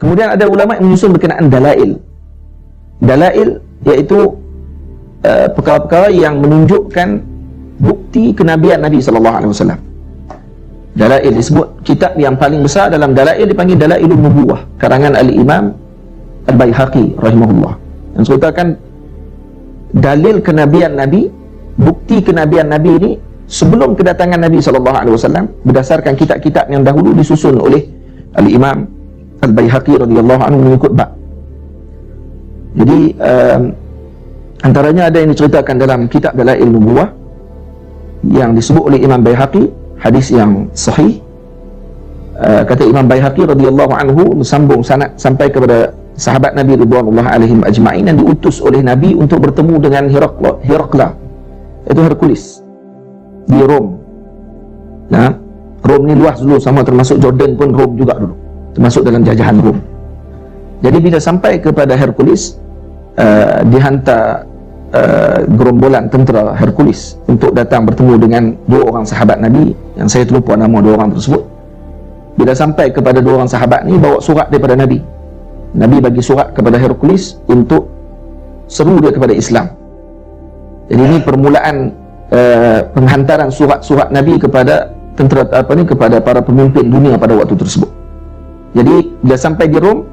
Kemudian ada ulama yang menyusun berkenaan dalail. Dalail iaitu perkara-perkara yang menunjukkan bukti kenabian Nabi SAW. Dalail disebut, kitab yang paling besar dalam dalail dipanggil Dalailun Nubuwah, karangan Al-Imam Al-Baihaqi rahimahullah, yang ceritakan dalil kenabian Nabi, bukti kenabian Nabi ini sebelum kedatangan Nabi SAW, berdasarkan kitab-kitab yang dahulu disusun oleh Al-Imam Al-Baihaqi radhiyallahu anhu mengikut bab. Jadi antaranya ada yang diceritakan dalam kitab Dalail Nubuwah yang disebut oleh Imam Baihaqi, hadis yang sahih. Kata Imam Baihaqi radhiyallahu anhu, sambung sanad sampai kepada sahabat Nabi ridwanullah alaihim ajma'in, yang diutus oleh Nabi untuk bertemu dengan Herakla, itu Hercules di Rom. Nah, Rom ni luas dulu, sama termasuk Jordan pun Rom juga dulu, termasuk dalam jajahan Rom. Jadi bila sampai kepada Hercules, dihantar gerombolan tentera Hercules untuk datang bertemu dengan dua orang sahabat Nabi yang saya terlupa nama dua orang tersebut. Bila sampai kepada dua orang sahabat ni, bawa surat daripada Nabi. Nabi bagi surat kepada Hercules untuk seru dia kepada Islam. Jadi ini permulaan penghantaran surat-surat Nabi kepada tentera kepada para pemimpin dunia pada waktu tersebut. Jadi bila sampai di Rom,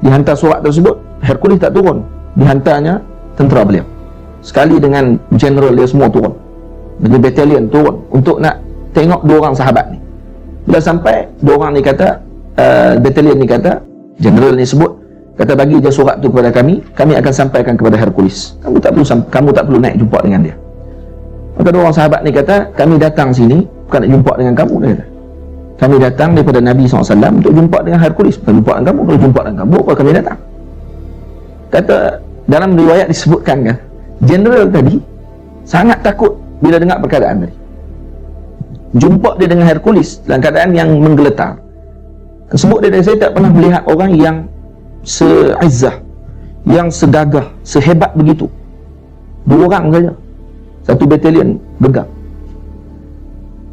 dihantar surat tersebut, Hercules tak turun, dihantarnya tentera beliau sekali dengan general dia semua turun, bagi batalion turun untuk nak tengok dua orang sahabat ni. Bila sampai, dua orang ni kata, batalion ni kata, general ni sebut, kata bagi je surat tu kepada kami akan sampaikan kepada Hercules. Kamu tak perlu naik jumpa dengan dia. Maka dua orang sahabat ni kata, kami datang sini bukan nak jumpa dengan kamu, dia kata. Kami datang daripada Nabi SAW untuk jumpa dengan Hercules, bukan jumpa dengan kamu. Kalau jumpa dengan kamu, apa kami datang? Kata, dalam riwayat disebutkan kan, general tadi sangat takut bila dengar perkataan tadi. Jumpa dia dengan Hercules dalam keadaan yang menggeletar. Sebut dia, saya tak pernah melihat orang yang se-izzah, yang segagah, sehebat begitu. Dua orang saja, satu batalion gegap.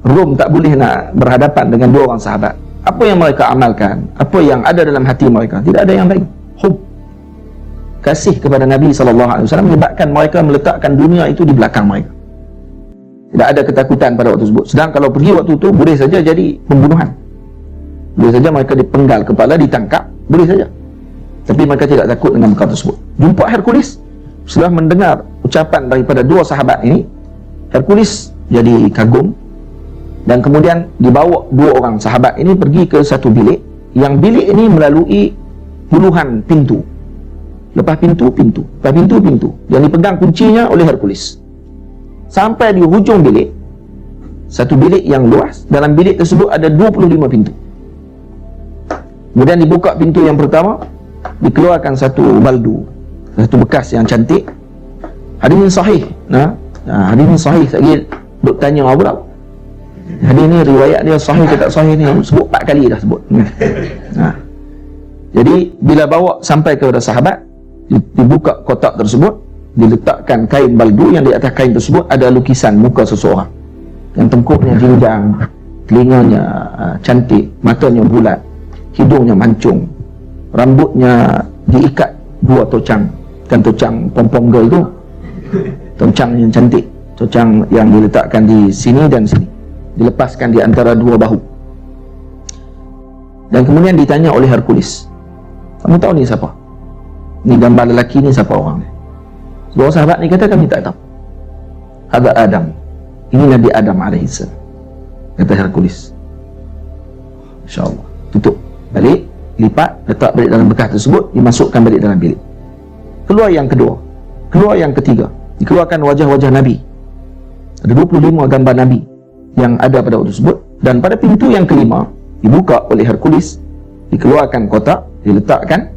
Rom tak boleh nak berhadapan dengan dua orang sahabat. Apa yang mereka amalkan, apa yang ada dalam hati mereka, tidak ada yang lain. Hub, kasih kepada Nabi SAW menyebabkan mereka meletakkan dunia itu di belakang mereka. Tidak ada ketakutan pada waktu tersebut. Sedang kalau pergi waktu itu, boleh saja jadi pembunuhan, boleh saja mereka dipenggal kepala, ditangkap, boleh saja. Tapi mereka tidak takut dengan perkara tersebut. Jumpa Hercules, setelah mendengar ucapan daripada dua sahabat ini, Hercules jadi kagum, dan kemudian dibawa dua orang sahabat ini pergi ke satu bilik, yang bilik ini melalui puluhan pintu. Lepas pintu, yang dipegang kuncinya oleh Hercules. Sampai di hujung bilik, satu bilik yang luas. Dalam bilik tersebut ada 25 pintu. Kemudian dibuka pintu yang pertama, dikeluarkan satu baldu, satu bekas yang cantik. Hadis ini sahih. Hadis ini sahih. Saya duk tanya apa tak? Hadis ini riwayat dia sahih ke tak sahih ni, sebut 4 kali dah sebut. Jadi bila bawa sampai kepada sahabat, dibuka kotak tersebut, diletakkan kain baldu, yang di atas kain tersebut ada lukisan muka seseorang yang tengkuknya jinjang, telinganya cantik, matanya bulat, hidungnya mancung, rambutnya diikat 2 tocang, kan tocang pom-pom girl tu, tocang yang cantik, tocang yang diletakkan di sini dan sini, dilepaskan di antara 2 bahu. Dan kemudian ditanya oleh Hercules, kamu tahu ni siapa? Ni gambar lelaki ni siapa orang ni? Dua sahabat ni kata, kami tak tahu. Ada Adam, ini Nabi Adam AS, kata Hercules. InsyaAllah, tutup balik, lipat, letak balik dalam bekas tersebut, dimasukkan balik dalam bilik. Keluar yang kedua, keluar yang ketiga, dikeluarkan wajah-wajah Nabi. Ada 25 gambar Nabi yang ada pada waktu tersebut. Dan pada pintu yang kelima, dibuka oleh Hercules, dikeluarkan kotak, diletakkan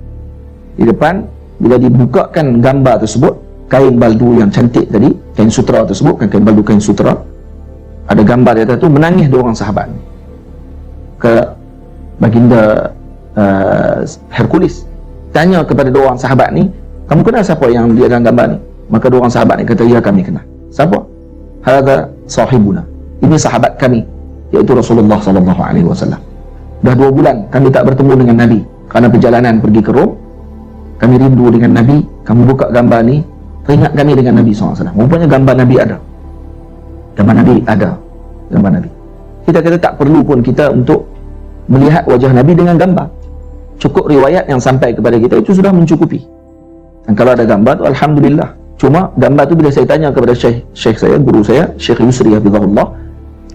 di depan. Bila dibukakan gambar tersebut, kain baldu yang cantik tadi, kain sutera tersebut, kan kain baldu, kain sutera, ada gambar di atas tu, menangis 2 orang sahabat ke baginda Hercules. Tanya kepada 2 orang sahabat ni, kamu kenal siapa yang dia dalam gambar ni? Maka 2 orang sahabat ni kata, ya kami kenal. Siapa? Hadza sahibuna, ini sahabat kami, iaitu Rasulullah SAW. Dah 2 bulan kami tak bertemu dengan Nabi, kerana perjalanan pergi ke Rom, kami rindu dengan Nabi, kamu buka gambar ni, teringat kami dengan Nabi SAW. Rupanya gambar Nabi ada. Gambar Nabi ada. Gambar Nabi. Kita kata tak perlu pun kita untuk melihat wajah Nabi dengan gambar. Cukup riwayat yang sampai kepada kita itu sudah mencukupi. Dan kalau ada gambar tu alhamdulillah. Cuma gambar tu bila saya tanya kepada syekh saya, guru saya, Syekh Yusri hafizahullah,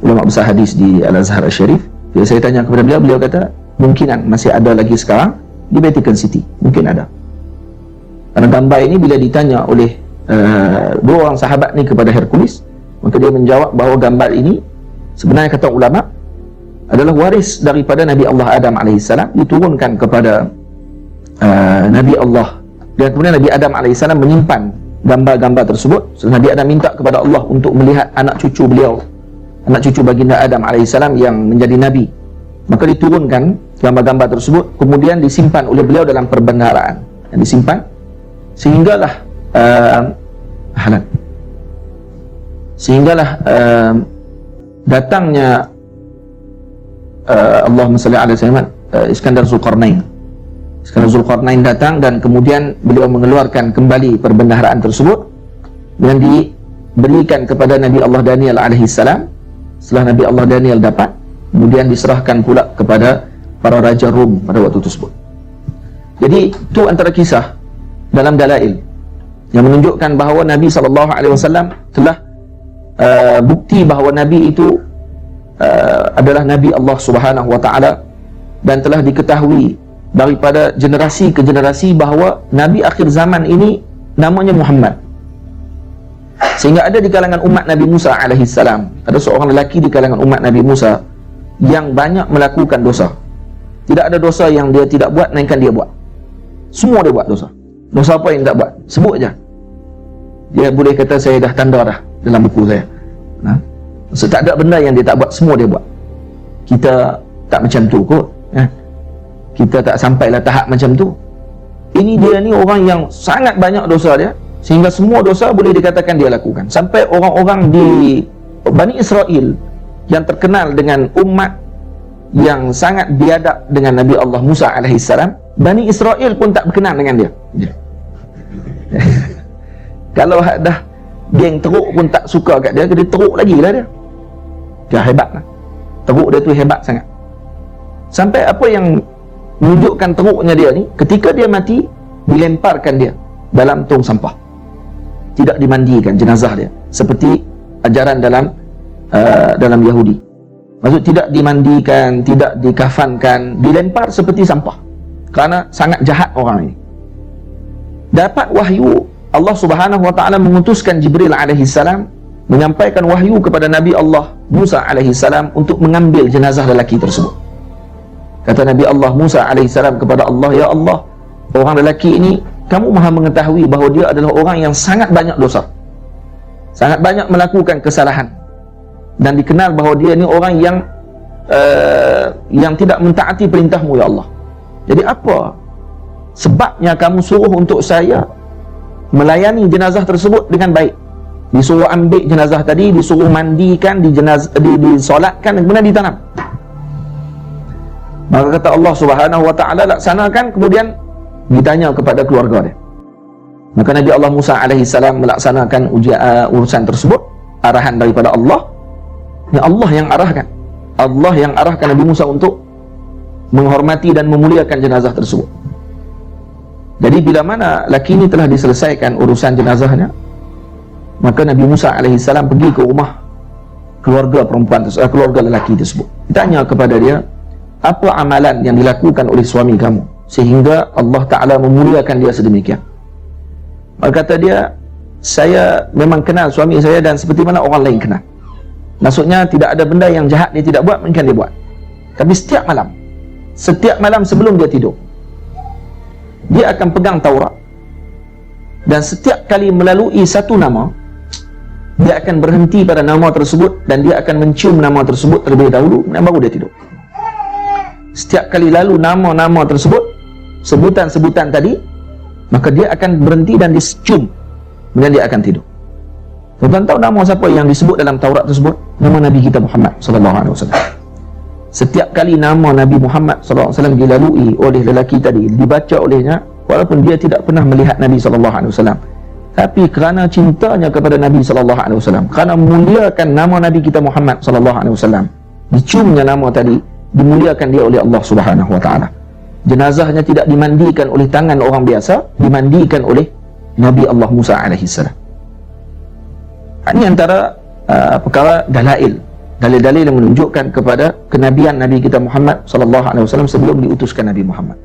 ulama besar hadis di Al-Azhar Al-Syarif, bila saya tanya kepada beliau, beliau kata mungkinan masih ada lagi sekarang di Vatican City, mungkin ada. Karena gambar ini bila ditanya oleh dua orang sahabat ni kepada Hercules, maka dia menjawab bahawa gambar ini sebenarnya kata ulama adalah waris daripada Nabi Allah Adam AS, diturunkan kepada Nabi Allah, dan kemudian Nabi Adam AS menyimpan gambar-gambar tersebut. Nabi Adam minta kepada Allah untuk melihat anak cucu beliau, anak cucu baginda Adam AS yang menjadi Nabi, maka diturunkan gambar-gambar tersebut, kemudian disimpan oleh beliau dalam perbendaharaan, yang disimpan sehinggalah datangnya Allahumma salli ala sayyidina Iskandar Zulkarnain. Iskandar Zulkarnain datang dan kemudian beliau mengeluarkan kembali perbendaharaan tersebut dan diberikan kepada Nabi Allah Daniel alaihissalam. Setelah Nabi Allah Daniel dapat, kemudian diserahkan pula kepada para raja Rom pada waktu tersebut. Jadi itu antara kisah dalam dalail yang menunjukkan bahawa Nabi SAW telah bukti bahawa Nabi itu adalah Nabi Allah Subhanahu Wa Taala, dan telah diketahui daripada generasi ke generasi bahawa Nabi akhir zaman ini namanya Muhammad. Sehingga ada di kalangan umat Nabi Musa alaihissalam, ada seorang lelaki di kalangan umat Nabi Musa yang banyak melakukan dosa. Tidak ada dosa yang dia tidak buat, melainkan dia buat. Semua dia buat dosa. Dosa apa yang tak buat? Sebut je. Dia boleh kata saya dah tanda dah dalam buku saya. So, tak ada benda yang dia tak buat, semua dia buat. Kita tak macam tu kot. Kita tak sampailah tahap macam tu. Ini dia ni orang yang sangat banyak dosa dia, sehingga semua dosa boleh dikatakan dia lakukan. Sampai orang-orang di Bani Israel yang terkenal dengan umat yang sangat biadab dengan Nabi Allah Musa alaihissalam, Bani Israel pun tak berkenan dengan dia. Kalau dah geng teruk pun tak suka kat dia, dia teruk lagi lah dia. Dia hebat lah. Teruk dia tu hebat sangat. Sampai apa yang menunjukkan teruknya dia ni, ketika dia mati, dilemparkan dia dalam tong sampah. Tidak dimandikan jenazah dia, seperti ajaran dalam Yahudi. Maksud tidak dimandikan, tidak dikafankan, dilempar seperti sampah. Kerana sangat jahat orang ini. Dapat wahyu, Allah Subhanahu Wa Taala mengutuskan Jibril alaihissalam menyampaikan wahyu kepada Nabi Allah Musa alaihissalam untuk mengambil jenazah lelaki tersebut. Kata Nabi Allah Musa alaihissalam kepada Allah, ya Allah, orang lelaki ini kamu maha mengetahui bahawa dia adalah orang yang sangat banyak dosa, sangat banyak melakukan kesalahan, dan dikenal bahawa dia ni orang yang tidak mentaati perintahmu ya Allah. Jadi apa sebabnya kamu suruh untuk saya melayani jenazah tersebut dengan baik? Disuruh ambil jenazah tadi, disuruh mandikan, disolatkan, kemudian ditanam. Maka kata Allah Subhanahu Wa Taala, laksanakan. Kemudian ditanya kepada keluarga dia. Maka Nabi Allah Musa alaihissalam melaksanakan urusan tersebut, arahan daripada Allah. Ini Allah yang arahkan. Allah yang arahkan Nabi Musa untuk menghormati dan memuliakan jenazah tersebut. Jadi bila mana laki ini telah diselesaikan urusan jenazahnya, maka Nabi Musa alaihissalam pergi ke rumah keluarga perempuan tersebut, keluarga lelaki tersebut. Ditanya kepada dia, apa amalan yang dilakukan oleh suami kamu sehingga Allah Ta'ala memuliakan dia sedemikian? Maka kata dia, saya memang kenal suami saya dan seperti mana orang lain kenal. Maksudnya tidak ada benda yang jahat dia tidak buat, mungkin dia buat. Tapi setiap malam sebelum dia tidur, dia akan pegang Taurat, dan setiap kali melalui satu nama, dia akan berhenti pada nama tersebut dan dia akan mencium nama tersebut terlebih dahulu, dan baru dia tidur. Setiap kali lalu nama-nama tersebut, sebutan-sebutan tadi, maka dia akan berhenti dan dicium, kemudian dia akan tidur. Tuan-tuan tahu nama siapa yang disebut dalam Taurat tersebut? Nama Nabi kita Muhammad SAW. setiap kali nama Nabi Muhammad SAW dilalui oleh lelaki tadi, dibaca olehnya, walaupun dia tidak pernah melihat Nabi SAW, tapi kerana cintanya kepada Nabi SAW, kerana memuliakan nama Nabi kita Muhammad SAW, diciumnya nama tadi, dimuliakan dia oleh Allah Subhanahu Wa Taala. Jenazahnya tidak dimandikan oleh tangan orang biasa, dimandikan oleh Nabi Allah Musa AS. Ini antara perkara dalail, dalil-dalil yang menunjukkan kepada kenabian Nabi kita Muhammad SAW sebelum diutuskan Nabi Muhammad.